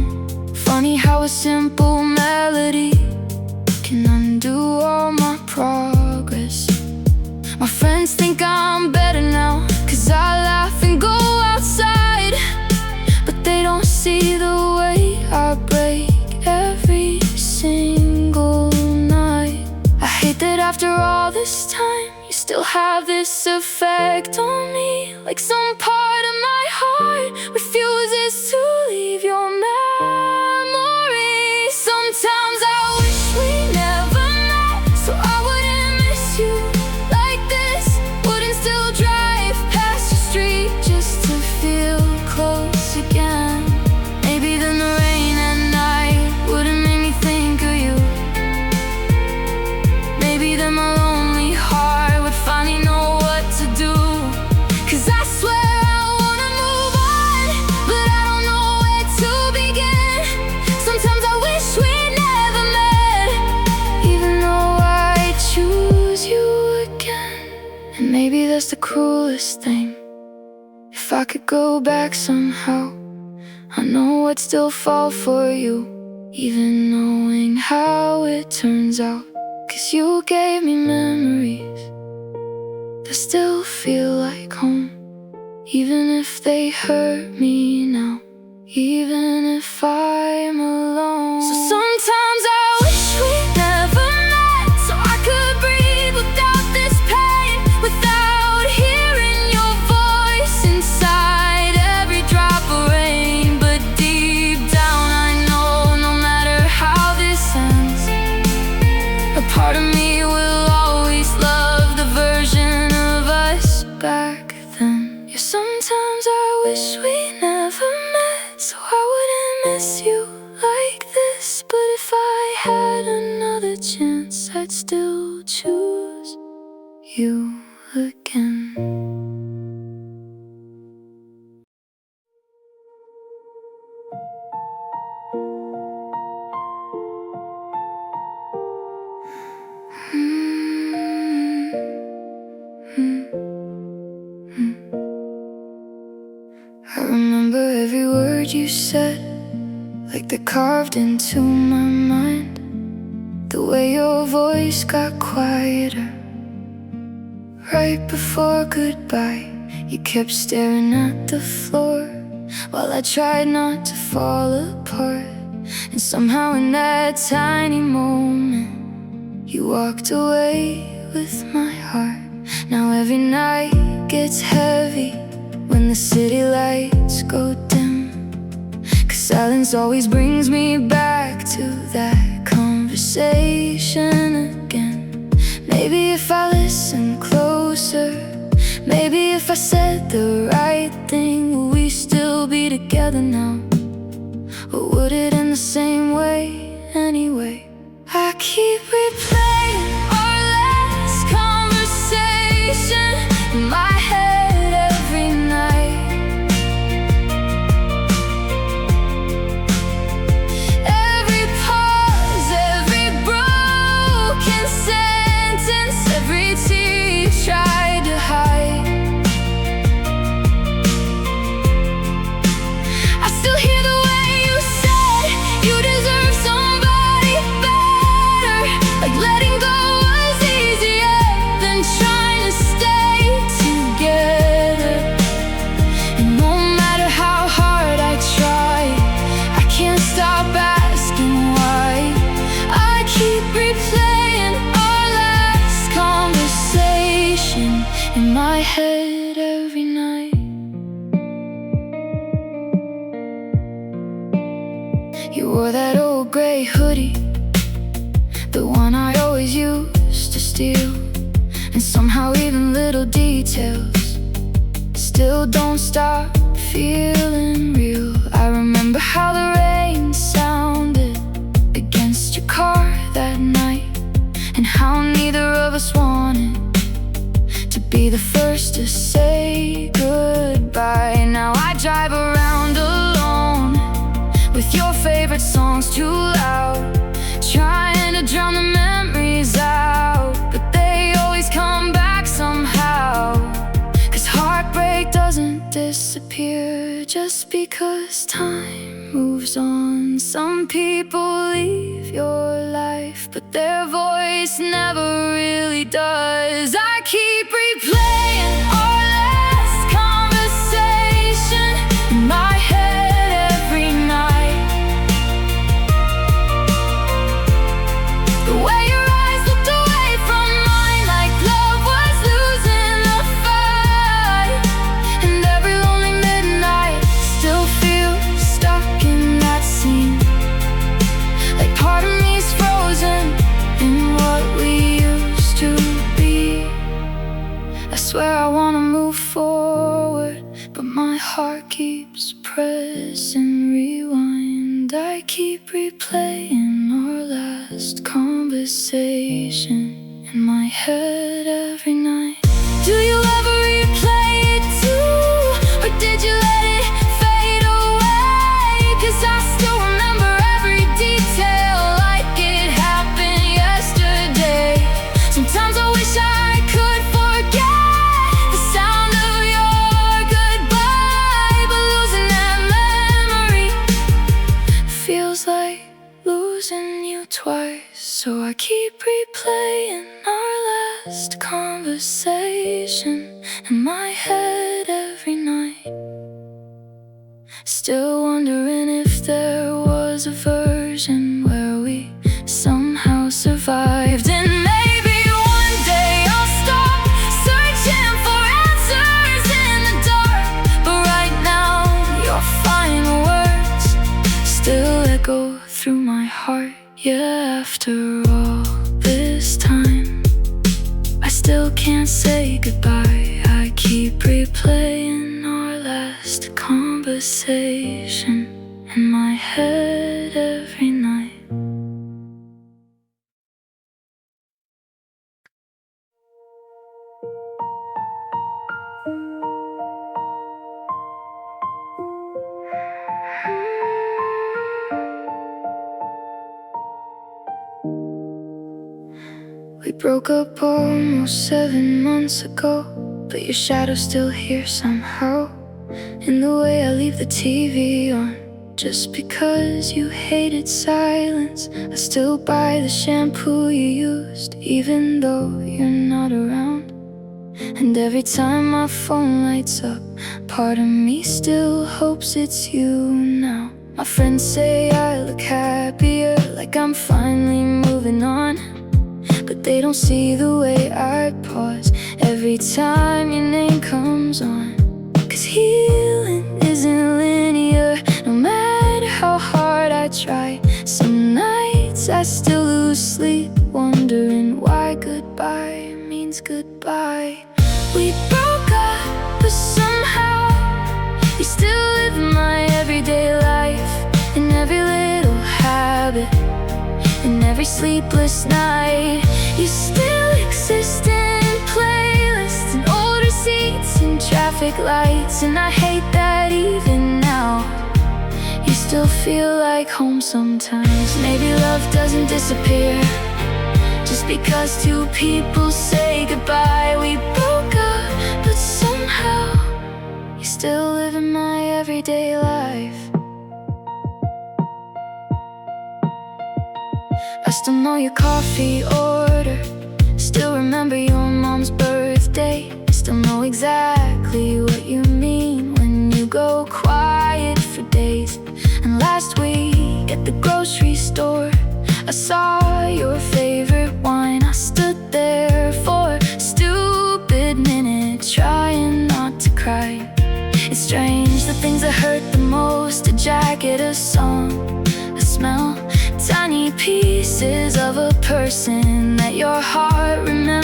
Funny how a simple melody can undo all my progress. My friends think I'm better now, 'cause I laugh and go outside, but they don't see the way I break every single night. I hate that after all this time you still have this effect on me, like some part of my heart refuses to leave your memory. Sometimes I wish we never met, so I wouldn't miss you like this. Wouldn't still drive past your street just to feel close again. Maybe then the rain at night wouldn't make me think of you. Maybe then my lonely heart would finally know what to do. 'Cause I swear I wanna move on, but I don't know where to begin. Sometimes I wish we never met, even though I choose you again. And maybe that's the cruelest thing. If I could go back somehow, I know I'd still fall for you, even knowing how it turns out. 'Cause you gave me memories that still feel like home, even if they hurt me now, even if I'm alone. So sometimes I wish we never met, so I could breathe without this pain, without hearing your voice inside every drop of rain. But deep down I know no matter how this ends, a part of me will always love the version of us back then. Yeah, sometimes I wish we never met, so I wouldn't miss you like this. But if I had another chance, I'd still choose you again. I remember every word you said, like they're carved into my mind. The way your voice got quieter right before goodbye. You kept staring at the floor while I tried not to fall apart. And somehow in that tiny moment, you walked away with my heart. Now every night gets heavy when the city lights go dim, 'cause silence always brings me back to that conversation again. Maybe if I listened closer, maybe if I said the right thing, would we still be together now? Or would it end the same way anyway? I keep replaying our last conversation in my head every night. Every pause, every broken sentence, every tear you tried to hide. I still hear the way you said you deserve somebody better, like deal. And somehow even little details still don't stop feeling real. I remember how the rain sounded against your car that night, and how neither of us wanted to be the first to say goodbye. Now I drive around alone with your favorite songs too loud, trying to drown the memories out, but they always come back somehow. 'Cause heartbreak doesn't disappear just because time moves on. Some people leave your life, but their voice never really does. I keep replaying our last conversation in my head every night. The way your eyes looked away from mine, like love was losing the fight. And every lonely midnight still feels stuck in that scene, like part of me's frozen in what we used to be. I swear I wanna move forward, but my heart keeps pressing rewind. I keep replaying our last conversation in my head every night. Do you ever replay it too, or did you let it fade away? 'Cause I still remember every detail like it happened yesterday. Sometimes I wish I could forget the sound of your goodbye, but losing that memory feels like losing you twice. So I keep replaying our last conversation in my head every night, still wondering if there was a version where we somehow survived. And maybe one day I'll stop searching for answers in the dark, but right now your final words still echo through my heart. Yeah, after all this time, I still can't say goodbye. I keep replaying our last conversation in my head every night. We broke up almost 7 months ago, but your shadow's still here somehow, in the way I leave the TV on. Just because you hated silence, I still buy the shampoo you used, even though you're not around. And every time my phone lights up, part of me still hopes it's you now. My friends say I look happier, like I'm finally moving on, but they don't see the way I pause every time your name comes on. 'Cause healing isn't linear, no matter how hard I try. Some nights I still lose sleep, wondering why goodbye means goodbye. We broke up, but somehow you still live my everyday life, in every little habit, in every sleepless night. You still exist in playlists and old receipts and traffic lights, and I hate that even now you still feel like home sometimes. Maybe love doesn't disappear just because two people say goodbye. We broke up, but somehow you still live in my everyday life. I still know your coffee order, still remember your mom's birthday, still know exactly what you mean when you go quiet for days. And last week at the grocery store, I saw your favorite wine. I stood there for a stupid minute, trying not to cry. It's strange, the things that hurt the most, a jacket, a song, a smell, tiny pieces of a person that your heart remembers.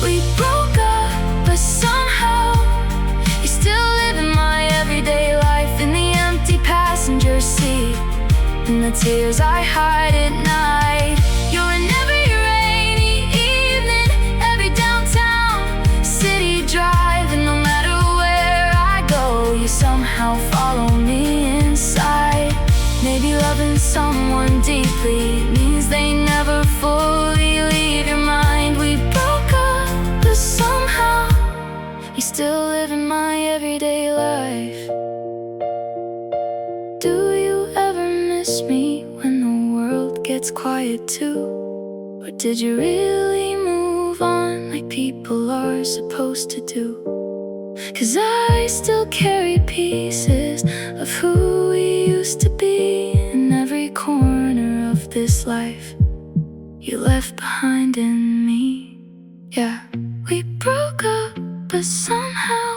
We broke up, but somehow you still live in my everyday life. In the empty passenger seat, in the tears I hide at night. You're in every rainy evening, every downtown city drive. And no matter where I go, you somehow follow me inside. Maybe loving someone deeply means they never fully leave your mind. We broke up, but somehow you still live in my everyday life. Do you ever miss me when the world gets quiet too? Or did you really move on like people are supposed to do? 'Cause I still carry pieces of who we used to be in every corner of this life you left behind in me. Yeah, we broke up, but somehow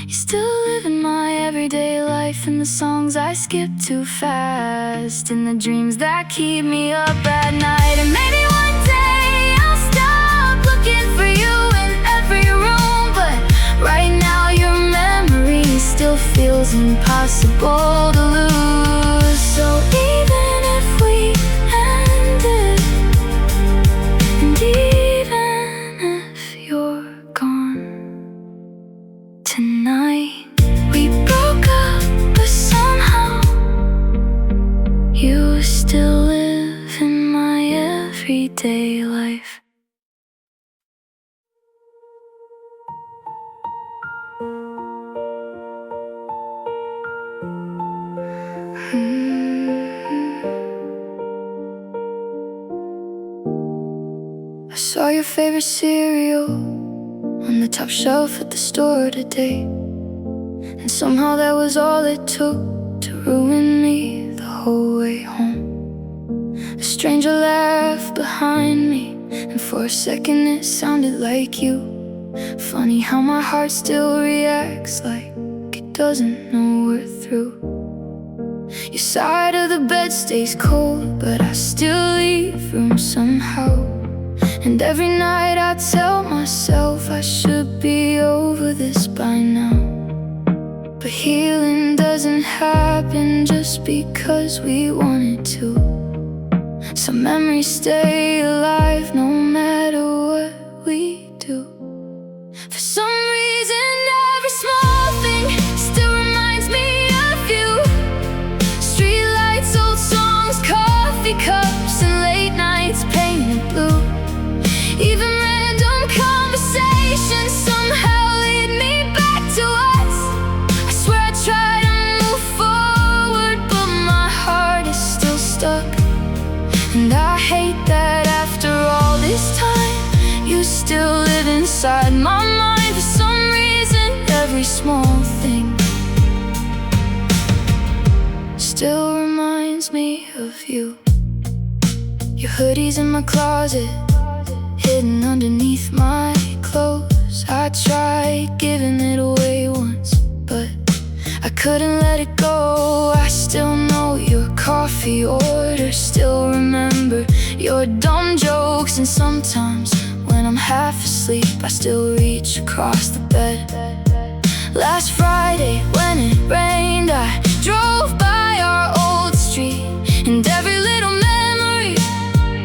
you still live in my everyday life. In the songs I skip too fast, in the dreams that keep me up at night. And maybe one day I'll stop looking for you in every room, but right now your memory still feels impossible to lose. So even if we ended, and even if you're gone tonight, we broke up, but somehow you still live in my everyday life. I saw your favorite cereal on the top shelf at the store today, and somehow that was all it took to ruin me the whole way home. A stranger laughed behind me, and for a second it sounded like you. Funny how my heart still reacts like it doesn't know we're through. Your side of the bed stays cold, but I still leave room somehow. And every night I tell myself I should be over this by now. But healing doesn't happen just because we want it to. Some memories stay alive no matter what we do. For some reason every small thing still reminds me of you. Streetlights, old songs, coffee cups, and late nights painted blue. Even random conversations somehow lead me back to us. I swear I try to move forward, but my heart is still stuck. And I hate that after all this time you still live inside my mind. For some reason every small thing still reminds me of you. Your hoodie's in my closet, hidden underneath my clothes. I tried giving it away once, but I couldn't let it go. I still know your coffee order, still remember your dumb jokes. And sometimes when I'm half asleep I still reach across the bed. Last Friday when it rained I drove by our old street, and every little memory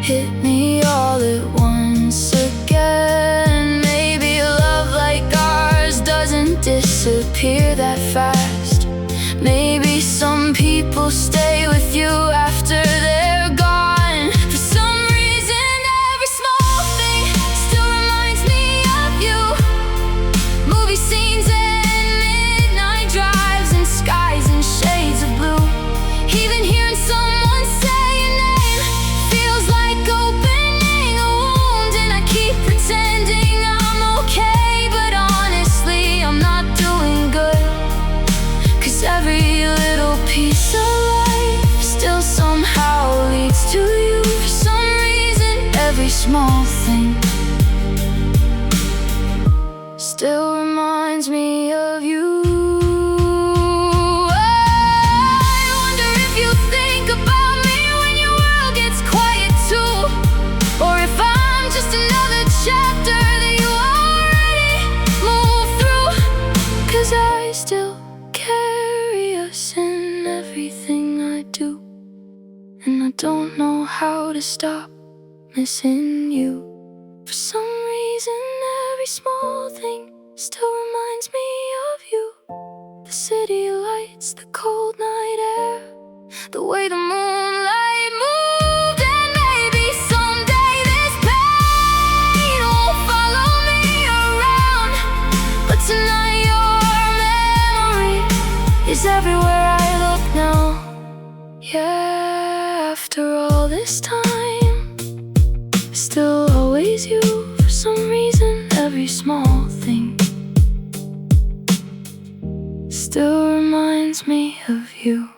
hit me all at once again. Maybe a love like ours doesn't disappear that fast. Maybe some people stay with you after they're gone. For some reason every small thing still reminds me of you. Movie scenes and midnight drives and skies and shades of blue. Even hearing someone say your name feels like opening a wound, and I keep pretending I'm okay, but honestly I'm not doing good. 'Cause every little piece of life still somehow leads to you. For some reason every small thing still reminds me of you. I wonder if you think about me when your world gets quiet too, or if I'm just another don't know how to stop missing you. For some reason, every small thing still reminds me of you. The city lights, the cold night air, the way the moonlight moved. And maybe someday this pain will follow me around, but tonight your memory is everywhere I look now. Yeah, after all this time, still always you. For some reason, every small thing still reminds me of you.